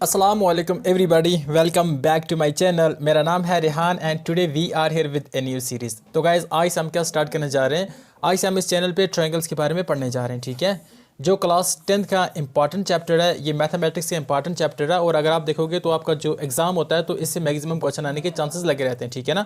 अस्सलाम वालेकुम everybody, welcome back to my channel. मेरा नाम है Rehan and today we are here with a new series. तो गाइज़ आज से हम क्या स्टार्ट करने जा रहे हैं। आज से हम इस चैनल पे ट्रायंगल्स के बारे में पढ़ने जा रहे हैं। ठीक है, जो क्लास 10th का इंपॉर्टेंट चैप्टर है, ये मैथमेटिक्स का इंपॉर्टेंट चैप्टर है। और अगर आप देखोगे तो आपका जो एग्ज़ाम होता है तो इससे मैक्सिमम क्वेश्चन आने के चांसेस लगे रहते हैं। ठीक है ना।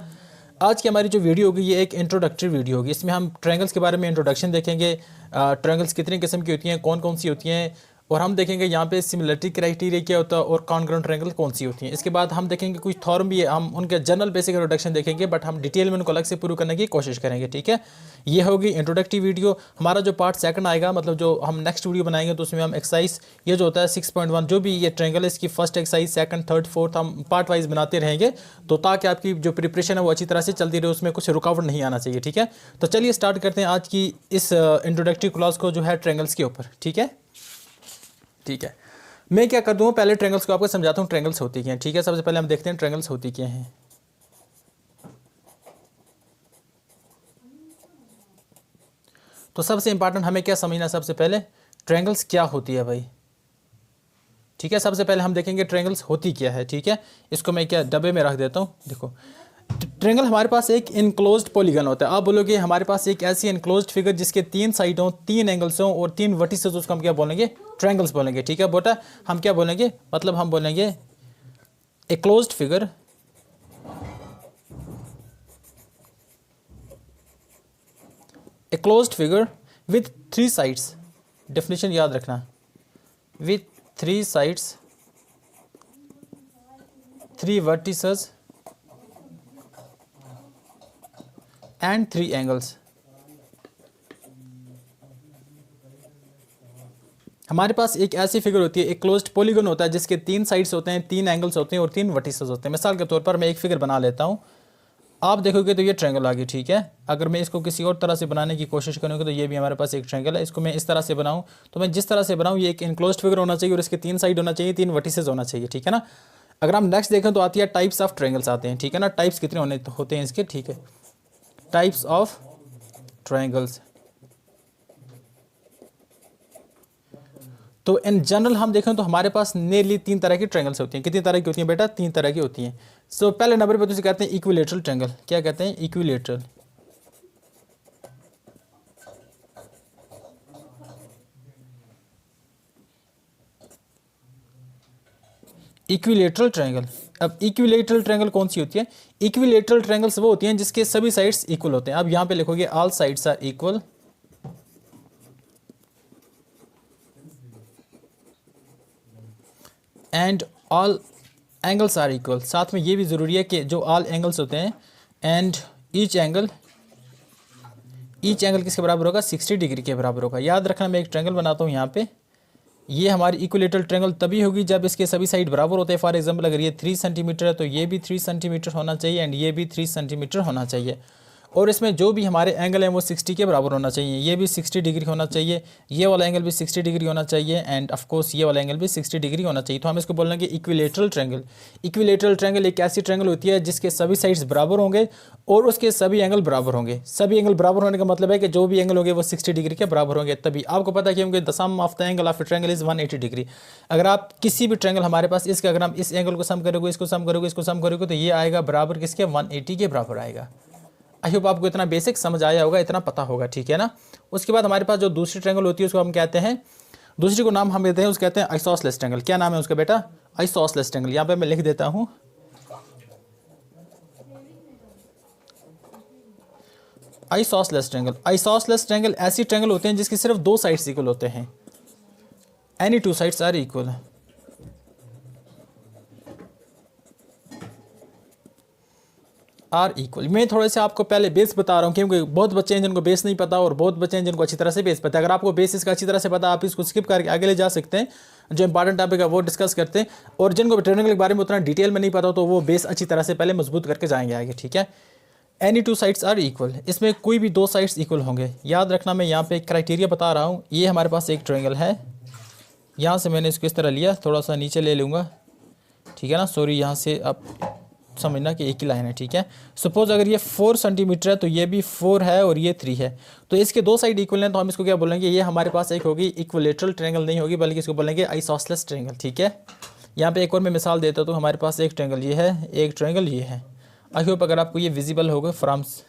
आज की हमारी जो वीडियो होगी ये एक इंट्रोडक्टरी वीडियो होगी। इसमें हम ट्रायंगल्स के बारे में इंट्रोडक्शन देखेंगे, ट्रायंगल्स कितनी किस्म की होती हैं, कौन कौन सी होती हैं, और हम देखेंगे यहाँ पे सिमिलरिटी क्राइटेरिया क्या होता है और कॉन्ग्रुएंट ट्रायंगल कौन सी होती हैं। इसके बाद हम देखेंगे कुछ थ्योरम भी है, हम उनके जनरल बेसिक इंट्रोडक्शन देखेंगे, बट हम डिटेल में उनको अलग से प्रूव करने की कोशिश करेंगे। ठीक है, ये होगी इंट्रोडक्टरी वीडियो। हमारा जो पार्ट सेकंड आएगा, मतलब जो हम नेक्स्ट वीडियो बनाएंगे, तो उसमें हम एक्सरसाइज ये जो होता है 6.1 जो भी ये ट्रायंगल है, इसकी first exercise, second, third, fourth हम पार्ट वाइज बनाते रहेंगे, तो ताकि आपकी जो प्रिपरेशन है वो अच्छी तरह से चलती रहे, उसमें कुछ रुकावट नहीं आना चाहिए। ठीक है, तो चलिए स्टार्ट करते हैं आज की इस इंट्रोडक्टरी क्लास को जो है ट्रायंगल्स के ऊपर। ठीक है, मैं क्या कर दूँ, पहले ट्रायंगल्स को आपको समझाता हूँ ट्रायंगल्स होती क्या हैं। ठीक है, सबसे पहले हम देखते हैं ट्रायंगल्स होती क्या हैं। तो सबसे इंपॉर्टेंट हमें क्या समझना, सबसे पहले ट्रायंगल्स क्या होती है भाई। ठीक है, सबसे पहले हम देखेंगे ट्रायंगल्स होती क्या है। ठीक है, इसको मैं क्या डब्बे में रख देता हूँ। देखो, ट्रायंगल हमारे पास एक इनक्लोज्ड पॉलीगन होता है। आप बोलोगे हमारे पास एक ऐसी इनक्लोज्ड फिगर जिसके 3 साइड हों, 3 एंगल्स हों और 3 वर्टिसेस, उसको हम क्या बोलेंगे, ट्रायंगल्स बोलेंगे। ठीक है बेटा, हम क्या बोलेंगे, मतलब हम बोलेंगे a closed figure with 3 sides. Definition याद रखना, with 3 sides, 3 vertices and 3 angles. हमारे पास एक ऐसी फिगर होती है, एक क्लोज्ड पॉलीगन होता है जिसके 3 साइड्स होते हैं, 3 एंगल्स होते हैं और 3 वर्टिसेस होते हैं। मिसाल के तौर पर मैं एक फिगर बना लेता हूं, आप देखोगे तो ये ट्रायंगल आ गई। ठीक है, अगर मैं इसको किसी और तरह से बनाने की कोशिश करूँगा तो ये भी हमारे पास एक ट्रायंगल है। इसको मैं इस तरह से बनाऊं, तो मैं जिस तरह से बनाऊं ये एक इनक्लोज्ड फिगर होना चाहिए और इसके 3 साइड होना चाहिए, 3 वर्टिसेस होना चाहिए। ठीक है ना। अगर हम नेक्स्ट देखें तो आती है टाइप्स ऑफ ट्रायंगल्स आते हैं। ठीक है ना, टाइप्स कितने होते हैं इसके। ठीक है, टाइप्स ऑफ ट्रायंगल्स। तो इन जनरल हम देखें तो हमारे पास नियरली 3 तरह की ट्रायंगल्स होती हैं। कितनी तरह की होती हैं बेटा, 3 तरह की होती हैं। सो पहले नंबर पे तो कहते हैं इक्विलेटरल ट्रायंगल। क्या कहते हैं, इक्विलेटरल। Equilateral triangle. अब इक्विलेटरल ट्रायंगल कौन सी होती है, इक्विलेटरल ट्रायंगल्स वो होती हैं जिसके सभी साइड्स इक्वल होते हैं। अब यहाँ पे लिखोगे all sides are equal and all angles are equal. साथ में ये भी ज़रूरी है कि जो ऑल एंगल्स होते हैं एंड ईच एंगल किसके बराबर होगा, 60 डिग्री के बराबर होगा। याद रखना, मैं एक ट्रायंगल बनाता हूँ यहाँ पे, ये हमारी इक्विलेटरल ट्रायंगल तभी होगी जब इसके सभी साइड बराबर होते हैं। फॉर एग्जांपल अगर ये 3 सेंटीमीटर है तो ये भी 3 सेंटीमीटर होना चाहिए एंड ये भी 3 सेंटीमीटर होना चाहिए। और इसमें जो भी हमारे एंगल हैं वो 60 के बराबर होना चाहिए। ये भी 60 डिग्री होना चाहिए, ये वाला एंगल भी 60 डिग्री होना चाहिए एंड ऑफ कोर्स ये वाला एंगल भी 60 डिग्री होना चाहिए। तो हम इसको बोलेंगे इक्विलेटरल ट्रायंगल। इक्विलेटरल ट्रायंगल एक ऐसी ट्रायंगल होती है जिसके सभी साइड्स बराबर होंगे और उसके सभी एंगल बराबर होंगे। सभी एंगल बराबर होने का मतलब है कि जो भी एंगल होंगे वो 60 डिग्री के बराबर होंगे। तभी आपको पता है कि होंगे the sum of the angle of a triangle is 180 degree. अगर आप किसी भी ट्रायंगल हमारे पास इसके, अगर हम इस एंगल को सम करोगे, इसको सम करोगे, इसको सम करोगे, तो ये आएगा बराबर किसके, 180 के बराबर आएगा। आई होप आपको इतना बेसिक समझ आया होगा, इतना पता होगा। ठीक है ना। उसके बाद हमारे पास जो दूसरी ट्रायंगल होती है उसको हम कहते हैं, दूसरी को नाम हम देते हैं, उसको कहते हैं आइसोसेलेस ट्रायंगल। क्या नाम है उसका बेटा, आइसोसेलेस ट्रायंगल। यहाँ पे मैं लिख देता हूँ आइसोसेलेस ट्रायंगल। आइसोसेलेस ट्रायंगल ऐसी ट्रायंगल होते हैं जिसकी सिर्फ 2 साइड्स इक्वल होते हैं, एनी 2 साइड्स आर इक्वल। मैं थोड़े से आपको पहले बेस बता रहा हूँ क्योंकि बहुत बच्चे हैं जिनको बेस नहीं पता और बहुत बच्चे हैं जिनको अच्छी तरह से बेस पता है। अगर आपको बेस इसका अच्छी तरह से पता, आप इसको स्किप करके आगे ले जा सकते हैं, जो इंपॉर्टेंट टॉपिक है वो डिस्कस करते हैं। और जिनको ट्रायंगल के बारे में उतना डिटेल में नहीं पता तो वो बेस अच्छी तरह से पहले मजबूत करके जाएंगे आगे। ठीक है, एनी 2 साइड्स आर इक्वल, इसमें कोई भी 2 साइड्स इक्वल होंगे। याद रखना, मैं यहाँ पे एक क्राइटेरिया बता रहा हूँ। ये हमारे पास एक ट्रायंगल है, यहाँ से मैंने इसको इस तरह लिया, थोड़ा सा नीचे ले लूँगा। ठीक है ना, सॉरी, यहाँ से आप समझना कि एक ही लाइन है। ठीक है, सपोज अगर ये 4 सेंटीमीटर है तो ये भी 4 है और ये 3 है, तो इसके 2 साइड इक्वल हैं, तो हम इसको क्या बोलेंगे, ये हमारे पास एक होगी इक्विलेटरल ट्रायंगल नहीं होगी बल्कि इसको बोलेंगे आइसोसेलेस ट्रायंगल। ठीक है, यहाँ पे एक और मैं मिसाल देता हूँ, तो हमारे पास एक ट्रायंगल ये है, एक ट्रायंगल ये है। आई होप अगर आपको ये विजिबल होगा फ्रॉम्स,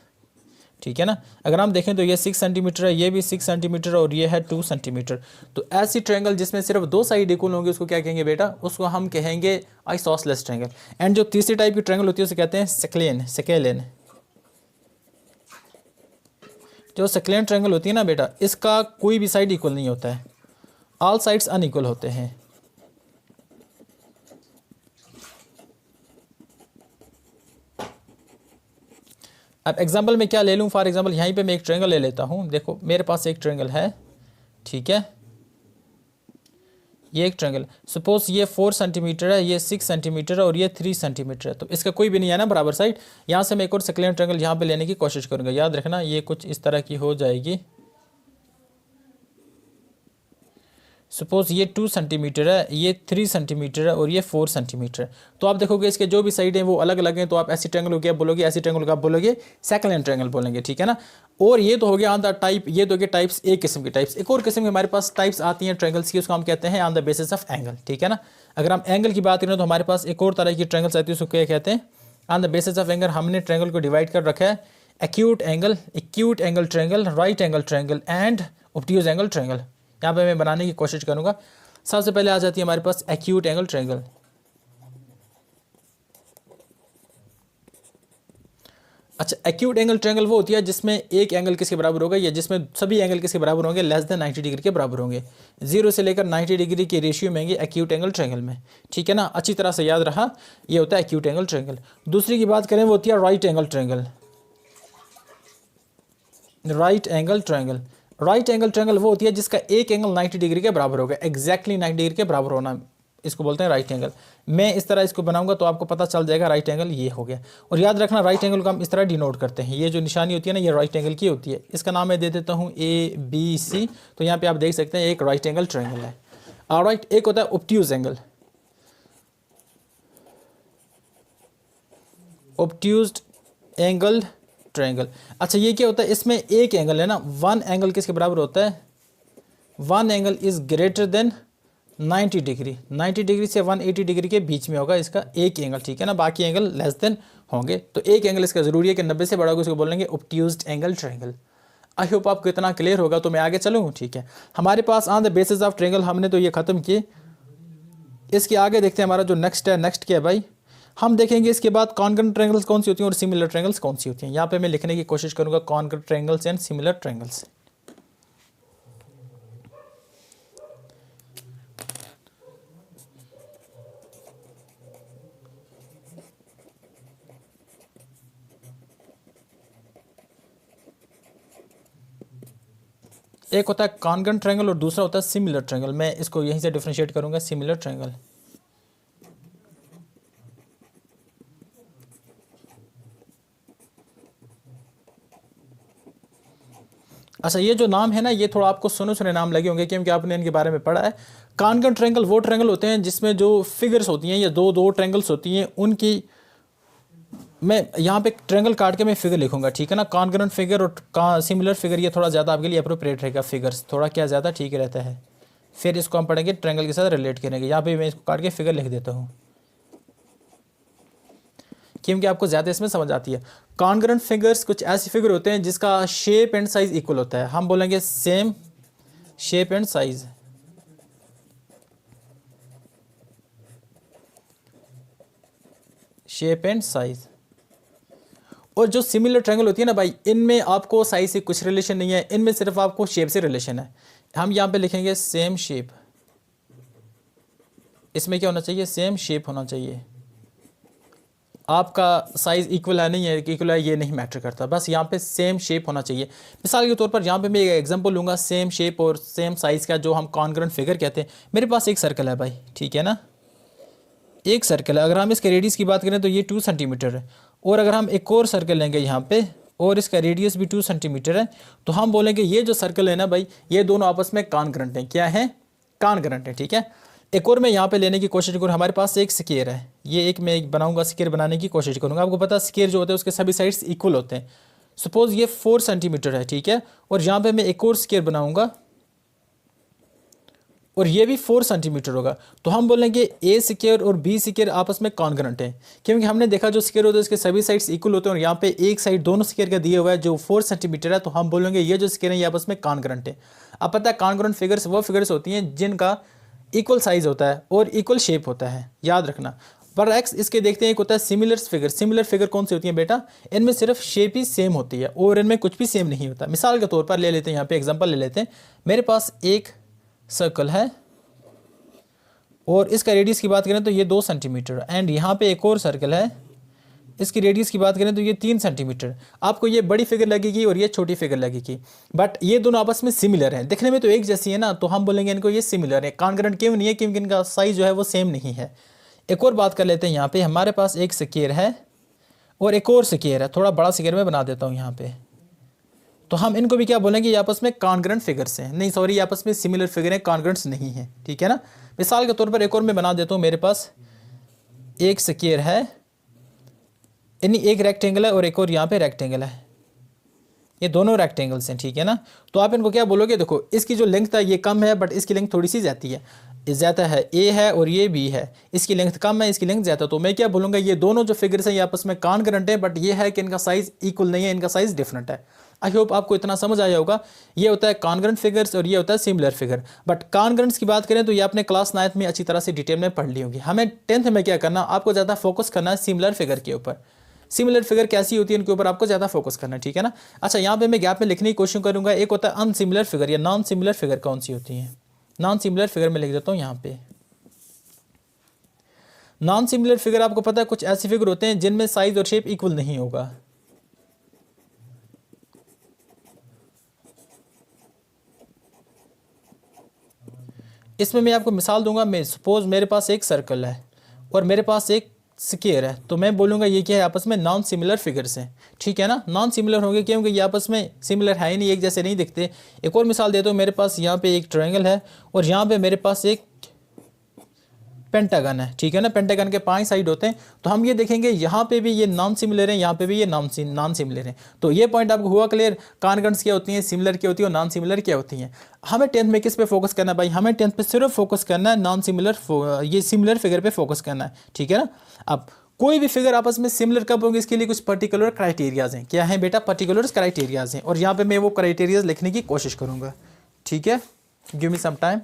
ठीक है ना। अगर हम देखें तो ये 6 सेंटीमीटर है, ये भी 6 सेंटीमीटर और ये है 2 सेंटीमीटर। तो ऐसी ट्रायंगल जिसमें सिर्फ दो साइड इक्वल होंगे उसको क्या कहेंगे बेटा, उसको हम कहेंगे आइसोसेलेस ट्रायंगल। एंड जो तीसरी टाइप की ट्रायंगल होती है उसे कहते हैं सेकेलेन, सेकेलेन। जो सेकेलेन ट्रायंगल होती है ना बेटा, इसका कोई भी साइड इक्वल नहीं होता है, ऑल साइड्स अनइक्वल होते हैं। अब एग्जांपल में क्या ले लूँ, फॉर एग्जांपल यहीं पे मैं एक ट्रायंगल ले लेता हूँ। देखो मेरे पास एक ट्रायंगल है, ठीक है, ये एक ट्रायंगल, सपोज ये 4 सेंटीमीटर है, ये 6 सेंटीमीटर है और ये 3 सेंटीमीटर है। तो इसका कोई भी नहीं है ना बराबर साइड। यहाँ से मैं एक और सेकेलेन ट्रायंगल यहाँ पे लेने की कोशिश करूँगा। याद रखना ये कुछ इस तरह की हो जाएगी। सपोज ये 2 सेंटीमीटर है, ये 3 सेंटीमीटर है और ये 4 सेंटीमीटर है। तो आप देखोगे इसके जो भी साइड हैं वो अलग अलग हैं। तो आप ऐसी ट्रायंगल को क्या बोलोगे, ऐसी ट्रायंगल को आप बोलोगे सेकेलेन ट्रायंगल बोलेंगे, ठीक है ना। और ये तो हो गया ऑन द टाइप, ये तो हो गया टाइप्स, एक किस्म की टाइप्स। एक और किस्म की हमारे पास टाइप्स आती हैं ट्रायंगल्स की, उसको हम कहते हैं on the basis of angle, ठीक है ना। अगर हम एंगल की बात करें तो हमारे पास एक और तरह की ट्रायंगल्स आती है, उसको क्या कहते हैं, on the basis of angle. हमने ट्रायंगल को डिवाइड कर रखा है acute angle, acute angle triangle, right angle triangle and obtuse angle triangle. यहाँ पे मैं बनाने की कोशिश करूँगा। सबसे पहले आ जाती है हमारे पास एक्यूट एंगल ट्रायंगल। अच्छा, एक्यूट एंगल ट्रायंगल वो होती है जिसमें एक एंगल किसके बराबर होगा, या जिसमें सभी एंगल किसके बराबर होंगे, लेस देन 90 डिग्री के बराबर होंगे। 0 से लेकर 90 डिग्री के रेशियो में होंगे एक्यूट एंगल ट्रायंगल में, ठीक है ना। अच्छी तरह से याद रहा, ये होता है एक्यूट एंगल ट्रायंगल। दूसरी की बात करें वो होती है right angle triangle. Right angle triangle, right angle triangle वो होती है जिसका एक एंगल 90 डिग्री के बराबर होगा, एग्जैक्टली 90 डिग्री के बराबर होना, इसको बोलते हैं राइट एंगल। मैं इस तरह इसको बनाऊंगा तो आपको पता चल जाएगा राइट एंगल ये हो गया। और याद रखना राइट एंगल को हम इस तरह डिनोट करते हैं, ये जो निशानी होती है ना, ये राइट एंगल की होती है। इसका नाम मैं दे देता हूँ ABC। तो यहाँ पे आप देख सकते हैं एक राइट एंगल ट्रायंगल है। ऑलराइट, एक होता है ऑब्ट्यूज एंगल, ऑब्ट्यूज्ड एंगल ट्रायंगल। अच्छा, ये क्या होता है, इसमें एक एंगल है ना, वन एंगल किसके बराबर होता है, one angle is greater than 90 degree. 90 degree से 180 डिग्री के बीच में होगा इसका एक एंगल, ठीक है ना, बाकी एंगल लेस देन होंगे। तो एक एंगल इसका जरूरी है कि 90 से बड़ा होगा, उसको बोलेंगे ऑब्ट्यूज्ड एंगल ट्रायंगल। आई होप आपको इतना क्लियर होगा। तो मैं आगे चलूँ, ठीक है। हमारे pass on the basis of triangle हमने तो ये खत्म किए। इसके आगे देखते हैं हमारा जो नेक्स्ट है, नेक्स्ट क्या है भाई, हम देखेंगे इसके बाद कॉन्ग्रुएंट ट्रायंगल्स कौन सी होती हैं और सिमिलर ट्रायंगल्स कौन सी होती हैं। यहाँ पे मैं लिखने की कोशिश करूँगा congruent triangles and similar triangles. एक होता है कॉन्ग्रुएंट ट्रायंगल और दूसरा होता है सिमिलर ट्रायंगल। मैं इसको यहीं से डिफरेंशिएट करूँगा, सिमिलर ट्रायंगल। अच्छा, ये जो नाम है ना, ये थोड़ा आपको सुने सुने नाम लगे होंगे क्योंकि आपने इनके बारे में पढ़ा है। कॉन्ग्रुएंट ट्रायंगल वो ट्रायंगल होते हैं जिसमें जो फिगर्स होती हैं या दो दो ट्रायंगल्स होती हैं, उनकी मैं यहाँ पे ट्रायंगल काट के मैं फिगर लिखूंगा, ठीक है ना। कॉन्ग्रुएंट फिगर और सिमिलर फिगर, ये थोड़ा ज़्यादा आपके लिए अप्रोप्रिएट रहेगा। फिगर्स थोड़ा क्या ज़्यादा ठीक रहता है। फिर इसको हम पढ़ेंगे ट्रायंगल के साथ रिलेट करेंगे। यहाँ पे मैं इसको काट के फिगर लिख देता हूँ क्योंकि आपको ज़्यादा इसमें समझ आती है। कॉन्ग्रुएंट फिगर्स कुछ ऐसे फिगर होते हैं जिसका शेप एंड साइज इक्वल होता है। हम बोलेंगे same shape and size. Shape and size. और जो सिमिलर ट्रायंगल होती है ना भाई, इनमें आपको साइज से कुछ रिलेशन नहीं है, इनमें सिर्फ आपको शेप से रिलेशन है। हम यहाँ पे लिखेंगे सेम शेप। इसमें क्या होना चाहिए, सेम शेप होना चाहिए। आपका साइज इक्वल है नहीं है, इक्वल है ये नहीं मैटर करता, बस यहाँ पे सेम शेप होना चाहिए। मिसाल के तौर पर यहाँ पे मैं एक एग्जांपल लूँगा सेम शेप और सेम साइज़ का, जो हम कॉन्ग्रुएंट फिगर कहते हैं। मेरे पास एक सर्कल है भाई, ठीक है ना, एक सर्कल है। अगर हम इसके रेडियस की बात करें तो ये 2 सेंटीमीटर है। और अगर हम एक और सर्कल लेंगे यहाँ पे और इसका रेडियस भी 2 सेंटीमीटर है, तो हम बोलेंगे ये जो सर्कल है ना भाई, ये दोनों आपस में कॉन्ग्रुएंट हैं। क्या है, कॉन्ग्रुएंट है, ठीक है। एक और मैं यहाँ पे लेने की कोशिश करूँ, हमारे पास एक स्क्वायर है, ये एक मैं बनाऊंगा, स्क्वायर बनाने की कोशिश करूँगा। आपको पता है स्क्वायर जो होता है उसके सभी साइड्स इक्वल होते हैं। सपोज ये 4 सेंटीमीटर है, ठीक है, और यहाँ पे मैं एक और स्क्वायर बनाऊंगा और ये भी 4 सेंटीमीटर होगा, तो हम बोलेंगे ए स्क्वायर और बी स्क्वायर आपस में कॉन्ग्रुएंट है, क्योंकि हमने देखा जो स्क्वायर होता है उसके सभी साइड्स इक्वल होते हैं और यहाँ पे एक साइड दोनों स्क्वायर का दिया हुआ है जो 4 सेंटीमीटर है, तो हम बोलेंगे ये जो स्क्वायर है ये आपस में कॉन्ग्रुएंट है। अब पता है कॉन्ग्रुएंट फिगर्स वो फिगर्स होती हैं जिनका इक्वल साइज होता है और इक्वल शेप होता है, याद रखना। पर एक्स इसके देखते हैं एक होता है सिमिलर फिगर। सिमिलर फिगर कौन सी होती है बेटा, इनमें सिर्फ शेप ही सेम होती है और इनमें कुछ भी सेम नहीं होता। मिसाल के तौर पर ले लेते हैं, यहाँ पे एग्जांपल ले लेते हैं, मेरे पास एक सर्कल है और इसका रेडियस की बात करें तो ये 2 सेंटीमीटर, एंड यहाँ पे एक और सर्कल है, इसकी रेडियस की बात करें तो ये 3 सेंटीमीटर। आपको ये बड़ी फिगर लगेगी और ये छोटी फिगर लगेगी, बट ये दोनों आपस में सिमिलर हैं, दिखने में तो एक जैसी है ना, तो हम बोलेंगे इनको ये सिमिलर है। कॉन्ग्रुएंट क्यों नहीं है, क्योंकि इनका साइज जो है वो सेम नहीं है। एक और बात कर लेते हैं, यहाँ पे हमारे पास एक स्क्वायर है और एक और स्क्वायर है, थोड़ा बड़ा स्क्वायर में बना देता हूँ यहाँ पे, तो हम इनको भी क्या बोलेंगे, ये आपस में कॉन्ग्रुएंट फिगर्स हैं, नहीं सॉरी, आपस में सिमिलर फिगर हैं, कॉन्ग्रुएंट्स नहीं है, ठीक है ना। मिसाल के तौर पर एक और मैं बना देता हूँ, मेरे पास एक स्क्वायर है, यानी एक रेक्टेंगल है और एक और यहाँ पे रेक्टेंगल है, ये दोनों रेक्टेंगल्स हैं, ठीक है ना। तो आप इनको क्या बोलोगे, देखो इसकी जो लेंथ है ये कम है बट इसकी लेंथ थोड़ी सी ज़्यादा है, ज़्यादा है, ए है और ये बी है, इसकी लेंथ कम है, इसकी लेंथ ज़्यादा, तो मैं क्या बोलूँगा, ये दोनों जो फिगर्स हैं ये आपस में कॉन्ग्रुएंट है, बट ये है कि इनका साइज इक्वल नहीं है, इनका साइज डिफरेंट है। आई होप आपको इतना समझ आया होगा। ये होता है कॉन्ग्रुएंट फिगर्स और ये होता है सिमिलर फिगर। बट कॉन्ग्रुएंट्स की बात करें तो ये आपने क्लास 9th में अच्छी तरह से डिटेल में पढ़ ली होगी। हमें 10th में क्या करना, आपको ज़्यादा फोकस करना है सिमिलर फिगर के ऊपर। सिमिलर फिगर कैसी होती है इनके ऊपर आपको ज़्यादा फोकस करना है, ठीक है ना। अच्छा, यहाँ पे मैं गैप में लिखने की कोशिश करूँगा। एक होता है अनसिमिलर फिगर या नॉन सिमिलर फिगर कौन सी होती है। नॉन सिमिलर फिगर में लिख देता हूँ यहाँ पे। नॉन सिमिलर फिगर आपको पता है कुछ ऐसे फिगर होते हैं जिनमें साइज और शेप इक्वल नहीं होगा। इसमें मैं आपको मिसाल दूंगा। मैं सपोज मेरे पास एक सर्कल है और मेरे पास एक स्क्वायर है, तो मैं बोलूँगा ये क्या है, आपस में नॉन सिमिलर फिगर्स हैं, ठीक है ना। नॉन सिमिलर होंगे क्योंकि ये आपस में सिमिलर है ही नहीं, एक जैसे नहीं दिखते। एक और मिसाल देता हूँ, मेरे पास यहाँ पे एक ट्रायंगल है और यहाँ पे मेरे पास एक पेंटागन है, ठीक है ना। पेंटागन के 5 साइड होते हैं, तो हम ये देखेंगे यहाँ पे भी ये नॉन सिमिलर है, यहाँ पे भी ये नॉन सिमिलर है। तो ये पॉइंट आपको हुआ क्लियर, कॉन्ग्रुएंट्स क्या होती हैं, सिमिलर क्या होती है और नॉन सिमिलर क्या होती हैं। हमें 10th में किस पे फोकस करना है भाई, हमें 10th पे सिर्फ फोकस करना है नॉन सिमिलर, ये सिमिलर फिगर पे फोकस करना है, ठीक है ना। अब कोई भी फिगर आपस में सिमिलर कब होंगे, इसके लिए कुछ पर्टिकुलर क्राइटेरियाज हैं। क्या है बेटा, पर्टिकुलर क्राइटेरियाज हैं, और यहाँ पे मैं वो क्राइटेरियाज लिखने की कोशिश करूँगा, ठीक है। Give me some time.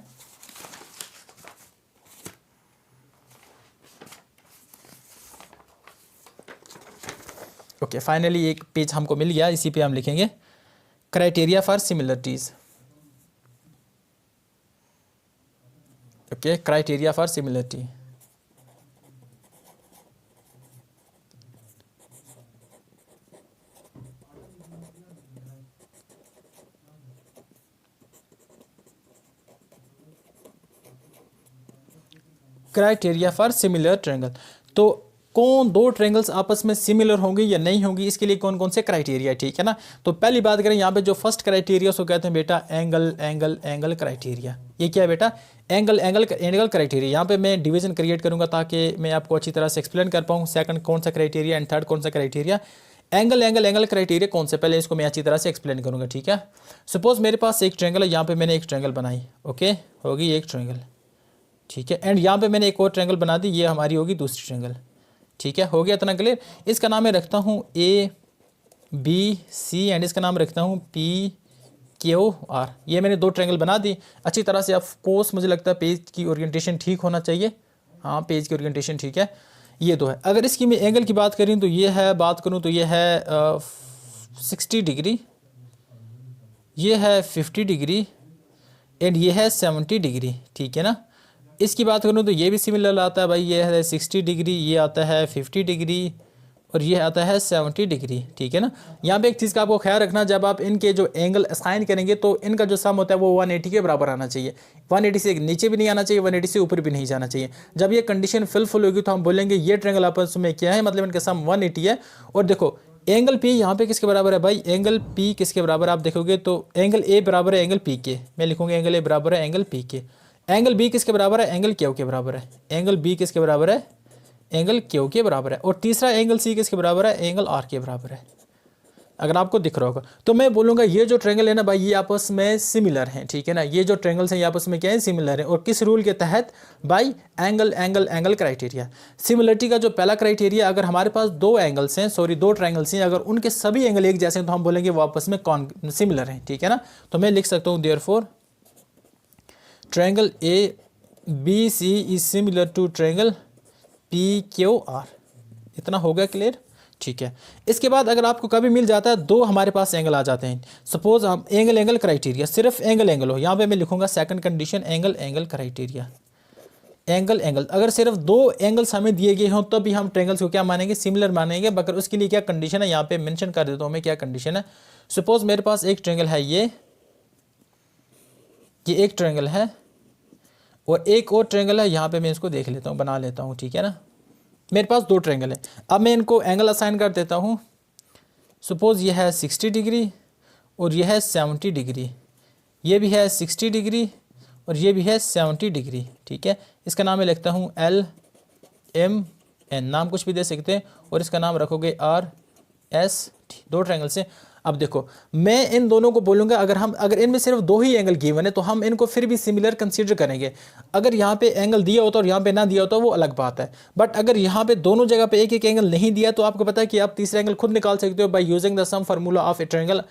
Okay, finally एक पेज हमको मिल गया, इसी पे हम लिखेंगे criteria for similarities. Okay, criteria for similarity. Criteria for similar triangle, तो कौन दो ट्रायंगल्स आपस में सिमिलर होंगे या नहीं होंगी, इसके लिए कौन कौन से क्राइटेरिया, ठीक है ना। तो पहली बात करें यहाँ पे जो फर्स्ट क्राइटेरिया उसको कहते हैं बेटा एंगल एंगल एंगल क्राइटेरिया। ये क्या है बेटा, एंगल एंगल एंगल क्राइटेरिया। यहाँ पे मैं डिवीजन क्रिएट करूँगा ताकि मैं आपको अच्छी तरह से एक्सप्लेन कर पाऊँ। सेकंड कौन सा क्राइटेरिया एंड थर्ड कौन सा criteria. Angle angle angle criteria कौन से, पहले इसको मैं अच्छी तरह से एक्सप्लेन करूँगा, ठीक है। सपोज मेरे पास एक ट्रायंगल है, यहाँ पे मैंने एक ट्रायंगल बनाई, ओके, होगी एक ट्रायंगल, ठीक है। एंड यहाँ पे मैंने एक और ट्रायंगल बना दी, ये हमारी होगी दूसरी ट्रायंगल, ठीक है। हो गया इतना क्लियर। इसका नाम मैं रखता हूँ ए बी सी एंड इसका नाम रखता हूँ पी क्यू आर। ये मैंने 2 ट्रायंगल बना दी अच्छी तरह से। ऑफ कोर्स मुझे लगता है पेज की ओरिएंटेशन ठीक होना चाहिए, हाँ पेज की ओरिएंटेशन ठीक है। ये 2 है। अगर इसकी मैं एंगल की बात करूँ तो ये है, बात करूँ तो ये है 60 डिग्री, ये है 50 डिग्री एंड ये है 70 डिग्री, ठीक है ना। इसकी बात करूँ तो ये भी सिमिलर आता है भाई, ये है 60 डिग्री, ये आता है 50 डिग्री और ये आता है 70 डिग्री, ठीक है ना। यहाँ पे एक चीज़ का आपको ख्याल रखना, जब आप इनके जो एंगल असाइन करेंगे तो इनका जो सम होता है वो 180 के बराबर आना चाहिए। 180 से नीचे भी नहीं आना चाहिए, 180 से ऊपर भी नहीं जाना चाहिए। जब ये कंडीशन फुल होगी तो हम बोलेंगे ये ट्रायंगल आपस में क्या है, मतलब इनका सम 180 है। और देखो एंगल पी यहाँ पे किसके बराबर है भाई, एंगल पी किसके बराबर आप देखोगे तो एंगल ए बराबर है एंगल पी के, मैं लिखूँगा एंगल ए बराबर है एंगल पी के। एंगल बी किसके बराबर है, एंगल क्यू के बराबर है। एंगल बी किसके बराबर है, एंगल क्यू के बराबर है। और तीसरा एंगल सी किसके बराबर है, एंगल आर के बराबर है। अगर आपको दिख रहा होगा तो मैं बोलूँगा ये जो ट्रायंगल है ना भाई, ये आपस में सिमिलर हैं, ठीक है ना। ये जो ट्रायंगल्स हैं ये आपस में क्या है, सिमिलर है। और किस रूल के तहत भाई, angle angle angle criteria. Similarity का जो पहला क्राइटेरिया, अगर हमारे पास दो एंगल्स हैं, सॉरी दो ट्रायंगल्स हैं, अगर उनके सभी एंगल एक जैसे हैं तो हम बोलेंगे वो आपस में सिमिलर हैं, ठीक है ना। तो मैं लिख सकता हूँ therefore triangle A B C is similar to triangle P Q R. इतना हो गया क्लियर, ठीक है। इसके बाद अगर आपको कभी मिल जाता है दो हमारे पास एंगल आ जाते हैं, सपोज हम एंगल एंगल क्राइटेरिया, सिर्फ एंगल एंगल हो, यहाँ पे मैं लिखूंगा second condition angle angle criteria. Angle angle अगर सिर्फ दो एंगल्स हमें दिए गए हों तो भी हम ट्रायंगल्स को क्या मानेंगे, सिमिलर मानेंगे। मगर उसके लिए क्या कंडीशन है, यहाँ पे मेंशन कर देता हूँ मैं क्या कंडीशन है। सपोज मेरे पास एक ट्रायंगल है, ये एक ट्रायंगल है और एक और ट्रायंगल है, यहाँ पे मैं इसको देख लेता हूँ, बना लेता हूँ, ठीक है ना। मेरे पास दो ट्रायंगल है, अब मैं इनको एंगल असाइन कर देता हूँ। सपोज ये है 60 डिग्री और ये है 70 डिग्री, ये भी है 60 डिग्री और ये भी है 70 डिग्री, ठीक है। इसका नाम मैं लिखता हूँ LMN, नाम कुछ भी दे सकते हैं, और इसका नाम रखोगे RS, दो ट्रायंगल से। अब देखो मैं इन दोनों को बोलूँगा, अगर इनमें सिर्फ दो ही एंगल गिवन है तो हम इनको फिर भी सिमिलर कंसीडर करेंगे। अगर यहाँ पे एंगल दिया होता और यहाँ पे ना दिया होता वो अलग बात है। बट अगर यहाँ पे दोनों जगह पे एक एक एंगल नहीं दिया तो आपको पता है कि आप तीसरा एंगल खुद निकाल सकते हो by using the some formula of a triangle.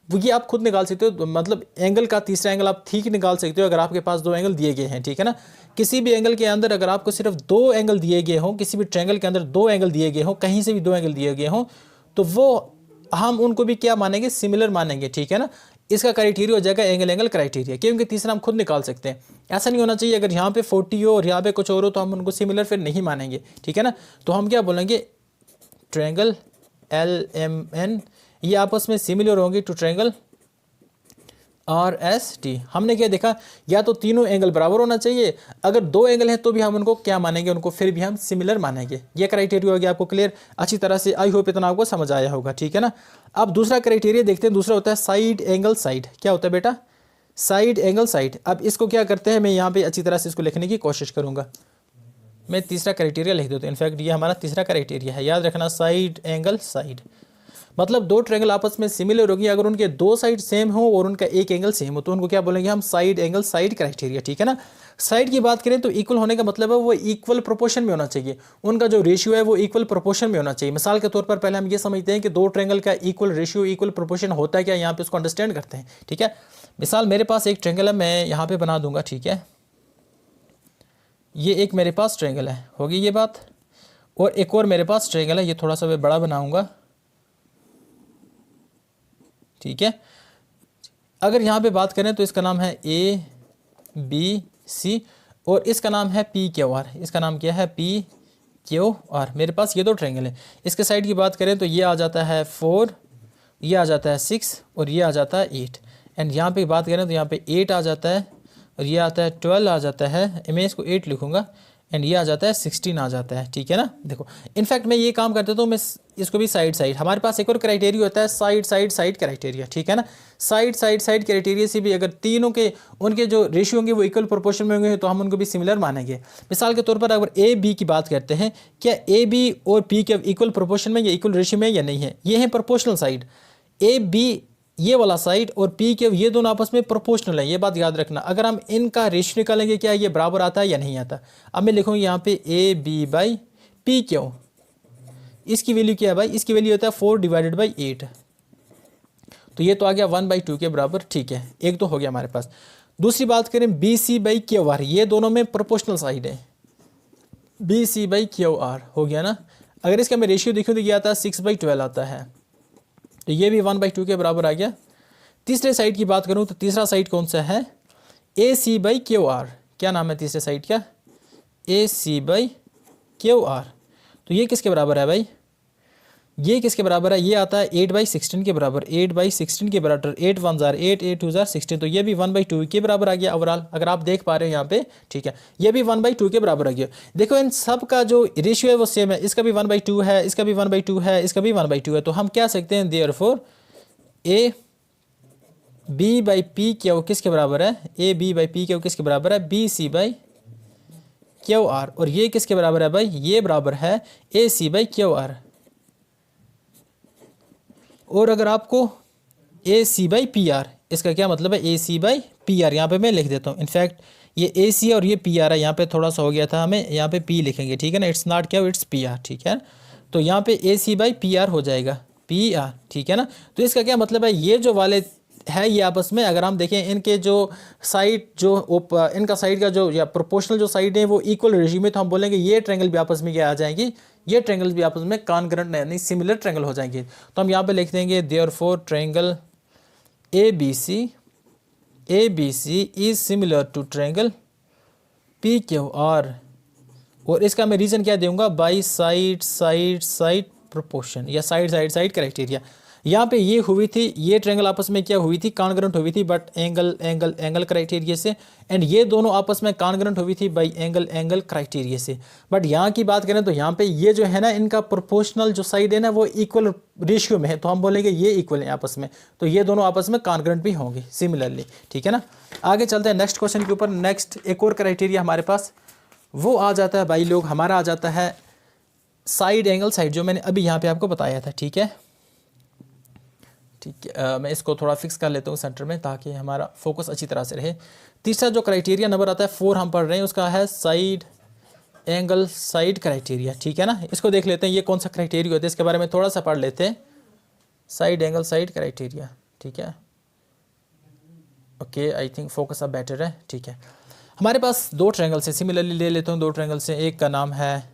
ये आप खुद निकाल सकते हो, मतलब एंगल का तीसरा एंगल आप ठीक निकाल सकते हो अगर आपके पास दो एंगल दिए गए हैं, ठीक है ना। किसी भी एंगल के अंदर अगर आपको सिर्फ दो एंगल दिए गए हों, किसी भी ट्रायंगल के अंदर दो एंगल दिए गए हों, कहीं से भी दो एंगल दिए गए हों, तो वो हम उनको भी क्या मानेंगे, सिमिलर मानेंगे, ठीक है ना। इसका क्राइटेरिया हो जाएगा एंगल एंगल क्राइटेरिया, क्योंकि तीसरा हम खुद निकाल सकते हैं। ऐसा नहीं होना चाहिए अगर यहाँ पे 40 हो और यहाँ पे कुछ और हो तो हम उनको सिमिलर फिर नहीं मानेंगे, ठीक है ना। तो हम क्या बोलेंगे, ट्रायंगल LMN ये आपस में सिमिलर होंगे टू ट्रायंगल RST। हमने क्या देखा, या तो तीनों एंगल बराबर होना चाहिए, अगर दो एंगल हैं तो भी हम उनको क्या मानेंगे, उनको फिर भी हम सिमिलर मानेंगे। ये क्राइटेरिया हो गया आपको क्लियर अच्छी तरह से, आई होप इतना आपको समझ आया होगा, ठीक है ना। अब दूसरा क्राइटेरिया देखते हैं, दूसरा होता है साइड एंगल साइड। क्या होता है बेटा, साइड एंगल साइड। अब इसको क्या करते हैं, मैं यहाँ पे अच्छी तरह से इसको लिखने की कोशिश करूँगा। मैं तीसरा क्राइटेरिया लिख देता हूँ, इनफैक्ट ये हमारा तीसरा क्राइटेरिया है, याद रखना, साइड एंगल साइड। मतलब दो ट्रायंगल आपस में सिमिलर होगी अगर उनके दो साइड सेम हो और उनका एक एंगल सेम हो तो उनको क्या बोलेंगे हम, साइड एंगल साइड क्राइटेरिया, ठीक है ना। साइड की बात करें तो इक्वल होने का मतलब है वो इक्वल प्रोपोर्शन में होना चाहिए, उनका जो रेशियो है वो इक्वल प्रोपोर्शन में होना चाहिए। मिसाल के तौर पर पहले हम ये समझते हैं कि दो ट्रायंगल का इक्वल रेशियो इक्वल प्रोपोर्शन होता है क्या, यहाँ पे उसको अंडरस्टैंड करते हैं, ठीक है। मिसाल मेरे पास एक ट्रायंगल है, मैं यहाँ पे बना दूंगा, ठीक है। ये एक मेरे पास ट्रायंगल है, होगी ये बात, और एक और मेरे पास ट्रायंगल है, ये थोड़ा सा मैं बड़ा बनाऊंगा, ठीक है। अगर यहाँ पे बात करें तो इसका नाम है ABC और इसका नाम है PQR। इसका नाम क्या है, PQR। मेरे पास ये दो ट्रायंगल है। इसके साइड की बात करें तो ये आ जाता है 4, ये आ जाता है 6 और ये आ जाता है 8। एंड यहाँ पे बात करें तो यहाँ पे 8 आ जाता है और ये आता है 12 आ जाता है, मैं इसको 8 लिखूँगा, एंड ये आ जाता है 16 आ जाता है, ठीक है ना। देखो इनफैक्ट मैं ये काम करता हूँ, मैं इसको भी साइड साइड, हमारे पास एक और क्राइटेरिया होता है साइड साइड साइड क्राइटेरिया, ठीक है ना। साइड साइड साइड क्राइटेरिया से भी अगर तीनों के उनके जो रेशियो होंगे वो इक्वल प्रोपोर्शन में होंगे तो हम उनको भी सिमिलर मानेंगे। मिसाल के तौर पर अगर AB की बात करते हैं, क्या AB और P के इक्वल प्रोपोर्शन में या इक्वल रेशियो में या नहीं है, ये है प्रोपोर्शनल साइड। AB ये वाला साइड और पी के ये दोनों आपस में प्रोपोर्शनल है, ये बात याद रखना। अगर हम इनका रेशियो निकालेंगे क्या ये बराबर आता है या नहीं आता। अब मैं लिखूँगा यहाँ पे AB/P क्यों, इसकी वैल्यू क्या है भाई, इसकी वैल्यू होता है 4/8। तो ये तो आ गया 1/2 के बराबर, ठीक है, एक तो हो गया हमारे पास। दूसरी बात करें BC/QR, ये दोनों में प्रोपोर्शनल साइड है, BC/QR हो गया ना। अगर इसका मैं रेशियो देखूँ तो ये आता है 6/12 आता है, तो ये भी 1/2 के बराबर आ गया। तीसरे साइड की बात करूं तो तीसरा साइड कौन सा है, AC/QR। क्या नाम है तीसरे साइड का, AC/QR। तो ये किसके बराबर है भाई, ये किसके बराबर है, ये आता है 8/16 के बराबर, 8/16 के बराबर, 8 1 जार 8, 8 2 जार 16। तो ये भी 1/2 के बराबर आ गया ओवरऑल, अगर आप देख पा रहे हो यहाँ पे, ठीक है। ये भी 1/2 के बराबर आ गया। देखो इन सब का जो रेशियो है वो सेम है, इसका भी 1/2 है, इसका भी 1/2 है, इसका भी 1/2 है। तो हम क्या सकते हैं, देयरफॉर AB/P क्यू किसके बराबर है, AB/P क्यू किसके बराबर है, BC/QR। और ये किसके बराबर है भाई, ये बराबर है AC/QR। और अगर आपको ए सी बाई पी आर, इसका क्या मतलब है, ए सी बाई पी आर, यहाँ पर मैं लिख देता हूँ। इनफैक्ट ये ए सी और ये पी आर है, यहाँ पे थोड़ा सा हो गया था, हमें यहाँ पे पी लिखेंगे, ठीक है ना, इट्स नॉट क्या, इट्स पी आर, ठीक है। तो यहाँ पे ए सी बाई पी आर हो जाएगा, पी आर, ठीक है ना। तो इसका क्या मतलब है, ये जो वाले है ये आपस में अगर हम देखें इनके जो साइड जो इनका साइड का जो या प्रोपोर्शनल जो साइड है वो इक्वल रेशियो में, तो हम बोलेंगे ये ट्रायंगल भी आपस में क्या आ जाएंगी, ये ट्रायंगल भी आपस में कॉन्ग्रुएंट यानी सिमिलर ट्रायंगल हो जाएंगे। तो हम यहाँ पे लिख देंगे therefore triangle A B C is similar to triangle P Q R, और इसका मैं रीज़न क्या दूंगा, by side side side proportion या साइड साइड साइड क्राइटेरिया। यहाँ पे ये हुई थी, ये ट्रायंगल आपस में क्या हुई थी, कॉन्ग्रुएंट हुई थी but angle angle angle criteria से, एंड ये दोनों आपस में कॉन्ग्रुएंट हुई थी बाई एंगल एंगल क्राइटेरिया से। बट यहाँ की बात करें तो यहाँ पे ये जो है ना, इनका प्रोपोर्शनल जो साइड है ना वो इक्वल रेशियो में है, तो हम बोलेंगे ये इक्वल है आपस में, तो ये दोनों आपस में कॉन्ग्रुएंट भी होंगे सिमिलरली, ठीक है ना। आगे चलते हैं नेक्स्ट क्वेश्चन के ऊपर। नेक्स्ट एक और क्राइटेरिया हमारे पास वो आ जाता है भाई लोग, हमारा आ जाता है साइड एंगल साइड, जो मैंने अभी यहाँ पे आपको बताया था, ठीक है। ठीक है, मैं इसको थोड़ा फिक्स कर लेता हूँ सेंटर में ताकि हमारा फोकस अच्छी तरह से रहे। तीसरा जो क्राइटेरिया नंबर आता है 4 हम पढ़ रहे हैं, उसका है साइड एंगल साइड क्राइटेरिया, ठीक है ना। इसको देख लेते हैं ये कौन सा क्राइटेरिया होता है, इसके बारे में थोड़ा सा पढ़ लेते हैं। साइड एंगल साइड क्राइटेरिया, ठीक है, ओके, आई थिंक फोकस अब बेटर है, ठीक है। हमारे पास दो ट्रायंगल से सिमिलरली ले लेता हूँ, दो ट्रायंगल से, एक का नाम है,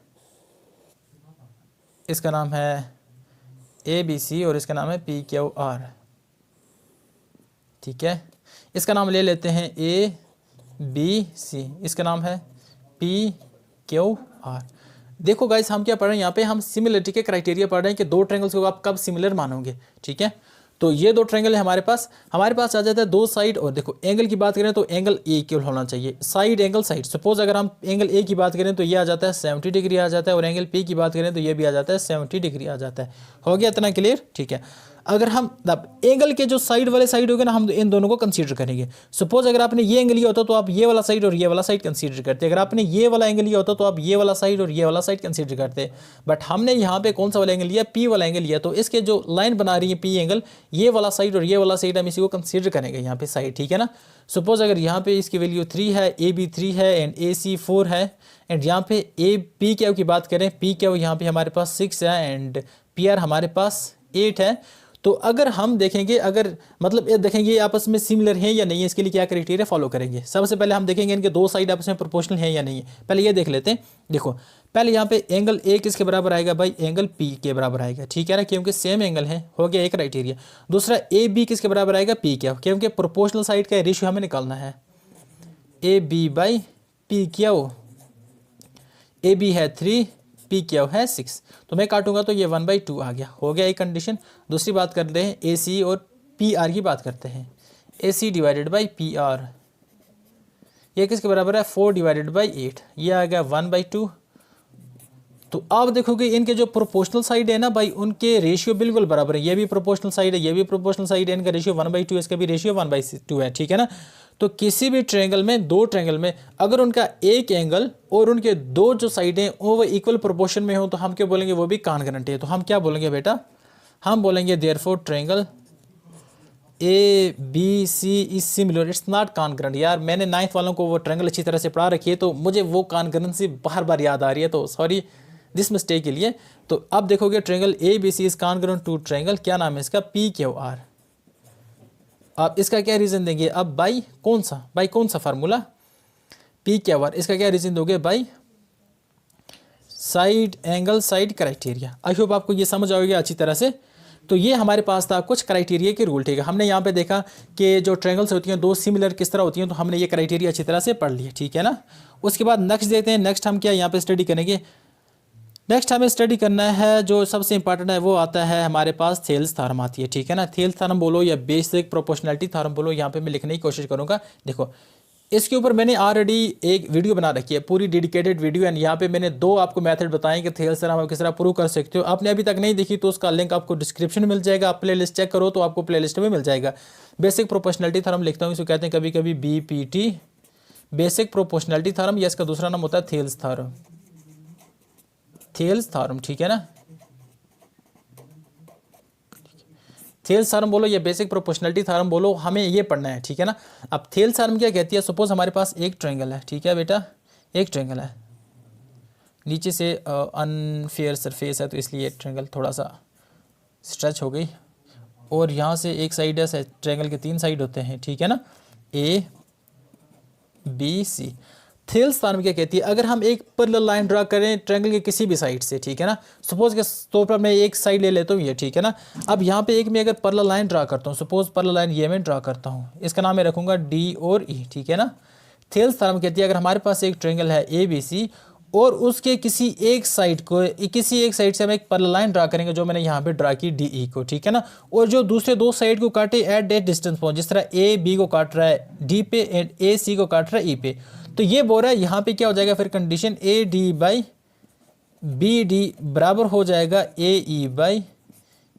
इसका नाम है ए बी सी और इसका नाम है पी क्यू आर, ठीक है। इसका नाम ले लेते हैं ए बी सी, इसका नाम है पी क्यू आर। देखो गाइस हम क्या पढ़ रहे हैं यहाँ पे, हम सिमिलरिटी के क्राइटेरिया पढ़ रहे हैं कि दो ट्रायंगल्स को आप कब सिमिलर मानोगे, ठीक है। तो ये दो ट्रायंगल है हमारे पास आ जाता है दो साइड, और देखो एंगल की बात करें तो एंगल ए इक्वल होना चाहिए, साइड एंगल साइड। सपोज अगर हम एंगल ए की बात करें तो ये आ जाता है 70 डिग्री आ जाता है, और एंगल पी की बात करें तो ये भी आ जाता है 70 डिग्री आ जाता है। हो गया इतना क्लियर, ठीक है। अगर हम एंगल के जो साइड वाले साइड होगा ना, हम इन दोनों को कंसीडर करेंगे। सपोज अगर आपने ये एंगल लिया होता तो आप ये वाला साइड और ये वाला साइड कंसीडर करते, अगर आपने ये वाला एंगल लिया होता तो आप ये वाला साइड और ये वाला साइड कंसीडर करते। बट हमने यहाँ पे कौन सा वाला एंगल लिया, पी वाला एंगल लिया, तो इसके जो लाइन बना रही है पी एंगल, ये वाला साइड और ये वाला साइड हम इसी को कंसीडर करेंगे यहाँ पे साइड, ठीक है ना। सपोज अगर यहाँ पे इसकी वैल्यू 3 है, ए बी 3 है एंड ए सी 4 है, एंड यहाँ पे ए पी क्यू की बात करें, पी क्यू यहाँ पे हमारे पास 6 है एंड पी आर हमारे पास 8 है। तो अगर हम देखेंगे, अगर मतलब ये देखेंगे आपस में सिमिलर हैं या नहीं है, इसके लिए क्या क्राइटेरिया फॉलो करेंगे। सबसे पहले हम देखेंगे इनके दो साइड आपस में प्रोपोर्शनल है या नहीं है, पहले ये देख लेते हैं। देखो पहले यहाँ पे एंगल ए किसके बराबर आएगा भाई, एंगल पी के बराबर आएगा, ठीक है ना, क्योंकि सेम एंगल है, हो गया एक क्राइटेरिया। दूसरा ए बी किसके बराबर आएगा, पी क्या, क्योंकि प्रोपोर्शनल साइड का रेशियो हमें निकालना है, A B by P Q, A B है 3, पी क्यू है 6, तो मैं काटूंगा तो ये 1/2 आ गया, हो गया एक कंडीशन। दूसरी बात करते हैं ए सी और पी आर की बात करते हैं, A C divided by P R, ये किसके बराबर है 4 डिवाइडेड बाई 8, ये आ गया 1/2। तो आप देखोगे इनके जो प्रोपोर्शनल साइड है ना भाई, उनके रेशियो बिल्कुल बराबर है, ये भी प्रोपोर्शनल साइड है, ये भी प्रोपोर्शनल साइड है, इनका रेशियो 1/2, इसका भी रेशियो 1/2 है, ठीक है ना। तो किसी भी ट्रायंगल में, दो ट्रायंगल में अगर उनका एक एंगल और उनके दो जो साइड हैं वो इक्वल प्रोपोर्शन में हो, तो हम क्या बोलेंगे, वो भी कॉन्ग्रुएंट है। तो हम क्या बोलेंगे बेटा, हम बोलेंगे therefore triangle A B C is similar, it's not congruent. यार मैंने 9th वालों को वो ट्रायंगल अच्छी तरह से पढ़ा रखी है, तो मुझे वो कॉन्ग्रुएंसी बार बार याद आ रही है, तो सॉरी दिस मिस्टेक के लिए। तो अब देखोगे triangle A B C is congruent to triangle, क्या नाम है इसका, पी क्यू आर। आप इसका क्या रीज़न देंगे, अब बाई कौन सा फार्मूला, पी क्यू आर, इसका क्या रीज़न दोगे, by side angle side criteria. I hope आपको ये समझ आएगा अच्छी तरह से। तो ये हमारे पास था कुछ क्राइटेरिया के रूल, ठीक है। हमने यहाँ पे देखा कि जो ट्रायंगल्स होती हैं दो सिमिलर किस तरह होती हैं, तो हमने ये क्राइटेरिया अच्छी तरह से पढ़ लिया, ठीक है ना। उसके बाद नेक्स्ट देखते हैं, नेक्स्ट हम क्या यहाँ पे स्टडी करेंगे। नेक्स्ट हमें स्टडी करना है जो सबसे इंपॉर्टेंट है, वो आता है हमारे पास थेल्स थ्योरम आती है, ठीक है ना। थेल्स थ्योरम बोलो या बेसिक प्रोपोर्शनैलिटी थ्योरम बोलो, यहाँ पे मैं लिखने की कोशिश करूँगा। देखो इसके ऊपर मैंने ऑलरेडी एक वीडियो बना रखी है, पूरी डेडिकेटेड वीडियो, एंड यहाँ पे मैंने दो आपको मेथड बताएं कि थेल्स थ्योरम आप किस तरह प्रूव कर सकते हो। आपने अभी तक नहीं देखी तो उसका लिंक आपको डिस्क्रिप्शन में मिल जाएगा, आप प्ले लिस्ट चेक करो तो आपको प्ले लिस्ट में मिल जाएगा। बेसिक प्रोपोर्शनैलिटी थ्योरम लिखता हूँ, इसको कहते हैं कभी कभी BPT, बेसिक प्रोपोर्शनैलिटी थ्योरम, या इसका दूसरा नाम होता है थेल्स थ्योरम, थेल्स थ्योरम, ठीक है ना। थेल्स थ्योरम बोलो या बेसिक प्रोपोर्शनलिटी थ्योरम बोलो, हमें ये पढ़ना है, ठीक है ना। अब थेल्स थ्योरम क्या कहती है, सपोज हमारे पास एक ट्रायंगल है, ठीक है बेटा, एक ट्रायंगल है, नीचे से अनफेयर सरफेस है तो इसलिए ट्रायंगल थोड़ा सा स्ट्रेच हो गई, और यहाँ से एक साइड है, ट्रायंगल के 3 साइड होते हैं, ठीक है ना, A B C. Thales theorem क्या कहती है, अगर हम एक पैरेलल लाइन ड्रा करें ट्रायंगल के किसी भी साइड से, ठीक है ना, सपोज के तौर पर मैं एक साइड ले लेता हूँ ये, ठीक है ना। अब यहाँ पे एक मैं अगर पैरेलल लाइन ड्रा करता हूँ, सपोज पैरेलल लाइन ये मैं ड्रा करता हूँ, इसका नाम मैं रखूँगा डी और ई, ठीक है ना। थेल्स थ्योरम कहती है अगर हमारे पास एक ट्रायंगल है ए बी सी और उसके किसी एक साइड से हम एक पैरेलल लाइन ड्रा करेंगे जो मैंने यहाँ पे ड्रा की डी ई को, ठीक है ना, और जो दूसरे 2 साइड को काटे एट दैट डिस्टेंस पॉइंट, जिस तरह ए बी को काट रहा है डी पे एंड ए सी को काट रहा है ई पे, तो ये बोल रहा है यहाँ पे क्या हो जाएगा फिर condition A D by B D बराबर हो जाएगा ए ई बाई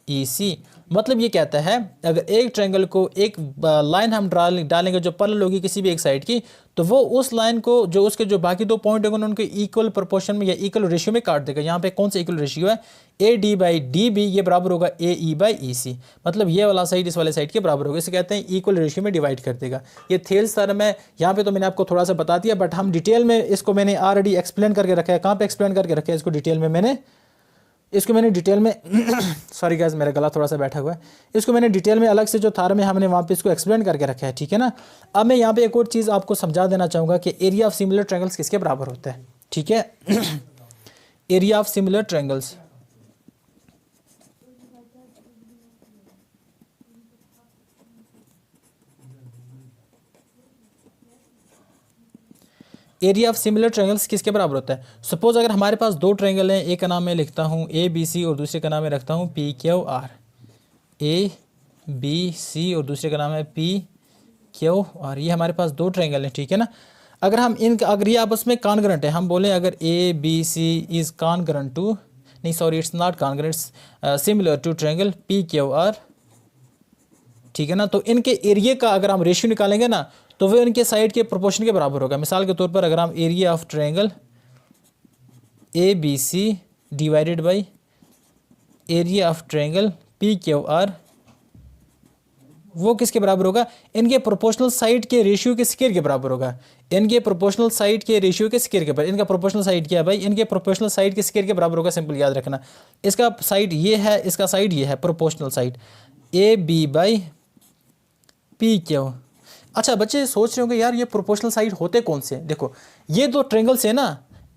ई सी। मतलब ये कहता है अगर एक ट्रायंगल को एक लाइन हम डालेंगे जो पैरेलल होगी किसी भी एक साइड की, तो वो उस लाइन को जो उसके जो बाकी 2 पॉइंट होंगे उनके इक्वल प्रोपोर्शन में या इक्वल रेशियो में काट देगा। यहाँ पे कौन सा इक्वल रेशियो है, A D by D B ये बराबर होगा ए ई बाई ई सी, मतलब ये वाला साइड इस वाले साइड के बराबर होगा, इसे कहते हैं इक्वल रेशियो में डिवाइड कर देगा। ये थेल्स थ्योरम है, यहाँ पे तो मैंने आपको थोड़ा सा बता दिया, बट हम डिटेल में इसको मैंने ऑलरेडी एक्सप्लेन करके रखा है। कहाँ पे एक्सप्लेन करके रखा है इसको डिटेल में, इसको मैंने डिटेल में सॉरी गाइस मेरा गला थोड़ा सा बैठा हुआ है, इसको मैंने डिटेल में अलग से जो थ्योरम है हमने वहाँ पे इसको एक्सप्लेन करके रखा है, ठीक है ना। अब मैं यहाँ पे एक और चीज़ आपको समझा देना चाहूँगा कि एरिया ऑफ सिमिलर ट्रायंगल्स किसके बराबर होता है, ठीक है। Area of similar triangles, area of similar triangles किसके बराबर होता है। सपोज अगर हमारे पास 2 ट्रायंगल हैं, एक का नाम मैं लिखता हूँ ए बी सी और दूसरे का नाम मैं रखता हूँ P Q R, A B C और दूसरे का नाम है पी क्यू आर, ये हमारे पास 2 ट्रायंगल हैं, ठीक है ना। अगर ये आपस में कॉन्ग्रुएंट है, हम बोलें अगर A B C is congruent to, नहीं sorry it's not congruent, similar to triangle P Q R, ठीक है ना, तो इनके एरिया का अगर हम रेशियो निकालेंगे ना तो वो इनके साइड के प्रोपोर्शन के बराबर होगा। मिसाल के तौर पर अगर हम area of triangle A B C divided by area of triangle P Q R, वो किसके बराबर होगा, इनके प्रोपोर्शनल साइड के रेशियो के स्क्वायर के बराबर होगा। इनके प्रोपोर्शनल साइड के रेशियो के स्क्वायर के बराबर, इनका प्रोपोर्शनल साइड क्या है भाई, इनके प्रोपोर्शनल साइड के स्क्वायर के बराबर होगा। सिंपल याद रखना, इसका साइड ये है, इसका साइड ये है, proportional side A B by P Q. अच्छा बच्चे सोच रहे होंगे यार ये प्रोपोर्शनल साइड होते कौन से, देखो ये 2 ट्रायंगल्स है ना,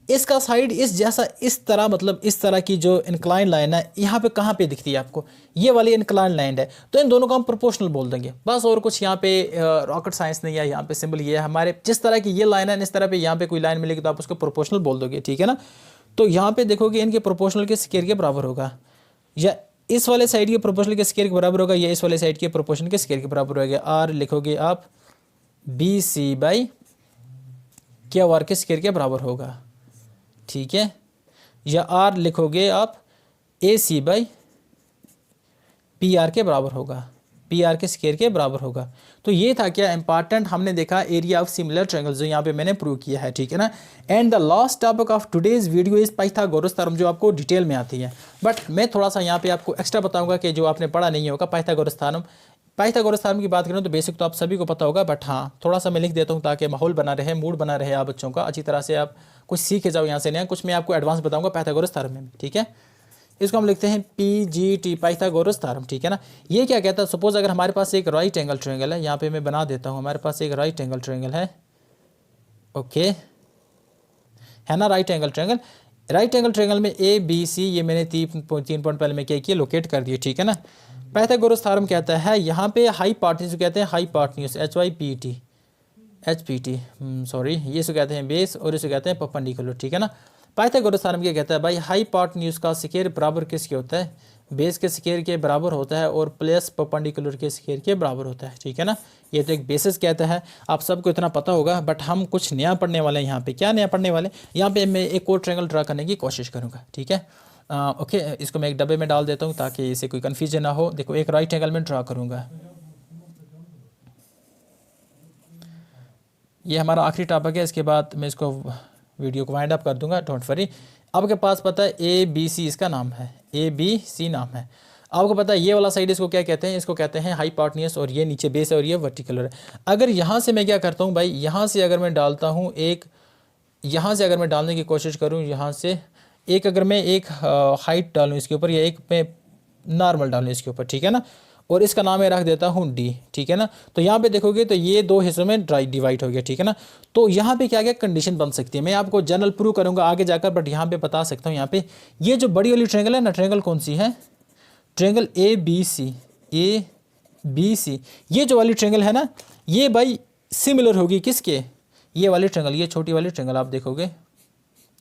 इसका साइड इस जैसा, इस तरह, मतलब इस तरह की जो इंक्लाइन लाइन है यहाँ पे कहाँ पे दिखती है आपको, ये वाली इंक्लाइन लाइन है, तो इन दोनों को हम प्रोपोर्शनल बोल देंगे बस। और कुछ यहाँ पे रॉकेट साइंस नहीं है, यहाँ पे सिंपल ये है, हमारे जिस तरह की ये लाइन है इस तरह पे यहाँ पे कोई लाइन मिलेगी तो आप उसको प्रोपोर्शनल बोल दोगे, ठीक है ना। तो यहाँ पे देखोगे इनके प्रोपोर्शनल के स्क्वायर के बराबर होगा, या इस वाले साइड के प्रोपोर्शनल के स्क्वायर के बराबर होगा, या इस वाले साइड के प्रोपोर्शनल के स्क्वायर के बराबर होगा। आर लिखोगे आप B C by Q R के स्क्वायर के बराबर होगा, ठीक है, या आर लिखोगे आप A C by P R के बराबर होगा, पी आर के स्क्वायर के बराबर होगा। तो ये था क्या इंपॉर्टेंट, हमने देखा एरिया ऑफ सिमिलर ट्रायंगल्स जो यहाँ पे मैंने प्रूव किया है, ठीक है ना। And the last topic of today's video is Pythagoras theorem, जो आपको डिटेल में आती है, बट मैं थोड़ा सा यहाँ पे आपको एक्स्ट्रा बताऊंगा कि जो आपने पढ़ा नहीं होगा पाइथागोरस थ्योरम। पाइथागोरस थ्योरम की बात करें तो बेसिक तो आप सभी को पता होगा, बट हाँ थोड़ा सा मैं लिख देता हूँ ताकि माहौल बना रहे, मूड बना रहे आप बच्चों का, अच्छी तरह से आप कुछ सीखे जाओ यहाँ से नया, कुछ मैं आपको एडवांस बताऊँगा पाइथागोरस थ्योरम में, ठीक है। इसको हम लिखते हैं P G T, Pythagoras theorem, ठीक है ना। ये क्या कहता है, सपोज अगर हमारे पास एक राइट एंगल ट्रायंगल है, यहाँ पे मैं बना देता हूँ, हमारे पास एक राइट एंगल ट्रायंगल है, ओके है ना, right angle triangle. Right angle triangle में ए बी सी ये मैंने 3 पॉइंट पहले मैं क्या किया, लोकेट कर दिए, ठीक है ना। पाइथागोरस थ्योरम कहता है यहाँ पे हाइपोटेन्यूज कहते हैं, hypotenuse H P T sorry, ये इसको कहते हैं बेस और इसको कहते हैं परपेंडिकुलर, ठीक है ना। पाइथागोरस थ्योरम क्या कहता है भाई, हाइपोटेन्यूज का स्क्वायर बराबर किसके होता है, बेस के स्क्वायर के बराबर होता है, और प्लस परपेंडिकुलर के स्क्वायर के बराबर होता है, ठीक है ना। ये तो एक बेसिस कहता है, आप सबको इतना पता होगा, बट हम कुछ नया पढ़ने वाले हैं यहाँ पे। क्या नया पढ़ने वाले, यहाँ पे मैं एक और ट्रायंगल ड्रा करने की कोशिश करूँगा, ठीक है। ओके इसको मैं एक डब्बे में डाल देता हूँ ताकि इसे कोई कन्फ्यूजन ना हो। देखो एक राइट एंगल में ड्रा करूँगा, ये हमारा आखिरी टॉपिक है, इसके बाद मैं इसको वीडियो को वाइंड अप कर दूंगा, डोंट वरी। आपके पास पता है ए बी सी इसका नाम है, ए बी सी नाम है। आपको पता है ये वाला साइड इसको क्या कहते हैं, इसको कहते हैं हाइपोटेन्यूज, और ये नीचे बेस है और ये वर्टिकल है। अगर यहाँ से मैं क्या करता हूँ भाई, यहाँ से अगर मैं डालता हूँ एक, यहाँ से अगर मैं डालने की कोशिश करूँ, यहाँ से एक अगर मैं एक हाइट डालूँ इसके ऊपर, या एक मैं नॉर्मल डालूँ इसके ऊपर, ठीक है ना, और इसका नाम मैं रख देता हूँ डी, ठीक है ना। तो यहाँ पे देखोगे तो ये दो हिस्सों में डिवाइड हो गया, ठीक है ना। तो यहाँ पे क्या क्या कंडीशन बन सकती है, मैं आपको जनरल प्रूव करूँगा आगे जाकर, बट यहाँ पे बता सकता हूँ। यहाँ पे ये जो बड़ी वाली ट्रायंगल है ना, ट्रायंगल कौन सी है, ट्रायंगल ए बी सी, ये जो वाली ट्रायंगल है ना, ये भाई सिमिलर होगी किसके, ये वाली ट्रायंगल, ये छोटी वाली ट्रायंगल आप देखोगे,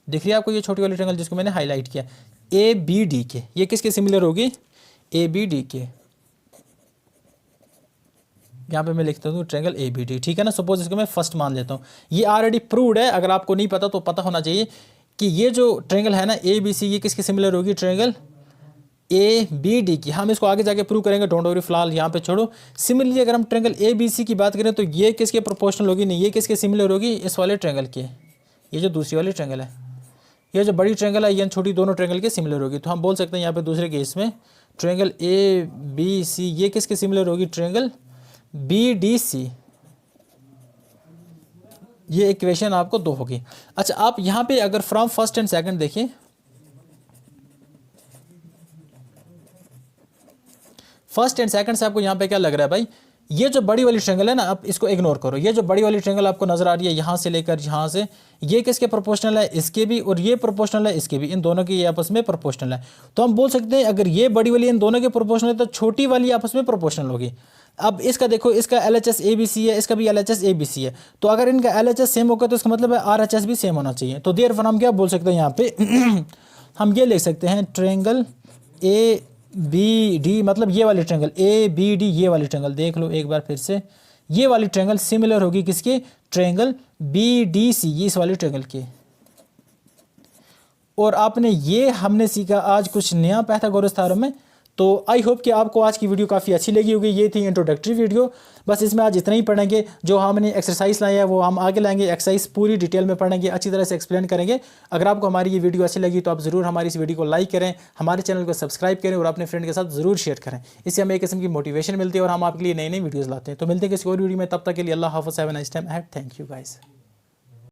दिख रही है आपको ये छोटी वाली ट्रायंगल जिसको मैंने हाईलाइट किया, ए बी डी के, ये किसके सिमिलर होगी, ए बी डी के। यहाँ पे मैं लिखता हूँ ट्रायंगल ए बी डी, ठीक है ना। सपोज इसको मैं फर्स्ट मान लेता हूँ, ये ऑलरेडी प्रूव्ड है, अगर आपको नहीं पता तो पता होना चाहिए कि ये जो ट्रायंगल है ना ए बी सी, ये किसके सिमिलर होगी, ट्रायंगल ए बी डी की। हम इसको आगे जाके प्रूव करेंगे, डोंट वरी, फिलहाल यहाँ पे छोड़ो। सिमिलरली अगर हम ट्रायंगल ए बी सी की बात करें तो ये किसके प्रोपोर्शनल होगी, नहीं ये किसके सिमिलर होगी, इस वाले ट्रायंगल के, ये जो दूसरी वाली ट्रायंगल है, ये जो बड़ी ट्रायंगल है ये छोटी दोनों ट्रायंगल के सिमिलर होगी। तो हम बोल सकते हैं यहाँ पे दूसरे केस में ट्रायंगल ए बी सी ये किसके सिमिलर होगी, ट्रायंगल बी डी सी। ये इक्वेशन आपको दो होगी। अच्छा, आप यहाँ पे अगर फ्रॉम फर्स्ट एंड सेकंड देखिए, फर्स्ट एंड सेकंड से आपको यहाँ पे क्या लग रहा है भाई, ये जो बड़ी वाली ट्रायंगल है ना, आप इसको इग्नोर करो, ये जो बड़ी वाली ट्रायंगल आपको नजर आ रही है यहाँ से लेकर यहाँ से, ये किसके प्रोपोर्शनल है, इसके भी, और ये प्रोपोर्शनल है इसके भी, इन दोनों की ये आपस में प्रोपोर्शनल है। तो हम बोल सकते हैं अगर ये बड़ी वाली इन दोनों के प्रोपोर्शनल है तो छोटी वाली आपस में प्रोपोर्शनल होगी। अब इसका देखो, इसका LHS ABC है, इसका भी LHS ABC है, तो अगर इनका LHS सेम होगा तो इसका मतलब है RHS भी सेम होना चाहिए। तो देयरफॉर हम क्या बोल सकते हैं यहाँ पे हम ये लिख सकते हैं ट्रायंगल ए बी डी, मतलब ये वाली ट्रायंगल ए बी डी, ये वाली ट्रायंगल देख लो एक बार फिर से, ये वाली ट्रायंगल सिमिलर होगी किसके, ट्रायंगल बी डी सी, ये इस वाली ट्रायंगल के। और आपने ये हमने सीखा आज कुछ नया पाइथागोरस थ्योरम में। तो आई होप कि आपको आज की वीडियो काफ़ी अच्छी लगी होगी। ये थी इंट्रोडक्टरी वीडियो, बस इसमें आज इतना ही पढ़ेंगे। जो हमने एक्सरसाइज लाया है वो हम आगे लाएंगे, एक्सरसाइज पूरी डिटेल में पढ़ेंगे, अच्छी तरह से एक्सप्लेन करेंगे। अगर आपको हमारी ये वीडियो अच्छी लगी तो आप ज़रूर हमारी इस वीडियो को लाइक करें, हमारे चैनल को सब्सक्राइब करें और अपने फ्रेंड के साथ ज़रूर शेयर करें। इससे हमें एक किस्म की मोटिवेशन मिलती है और हम आपके लिए नई नई वीडियोज़ लाते हैं। तो मिलते हैं किसी और वीडियो में, तब तक के लिए अल्लाह हाफ़िज़, have a nice time ahead, thank you guys.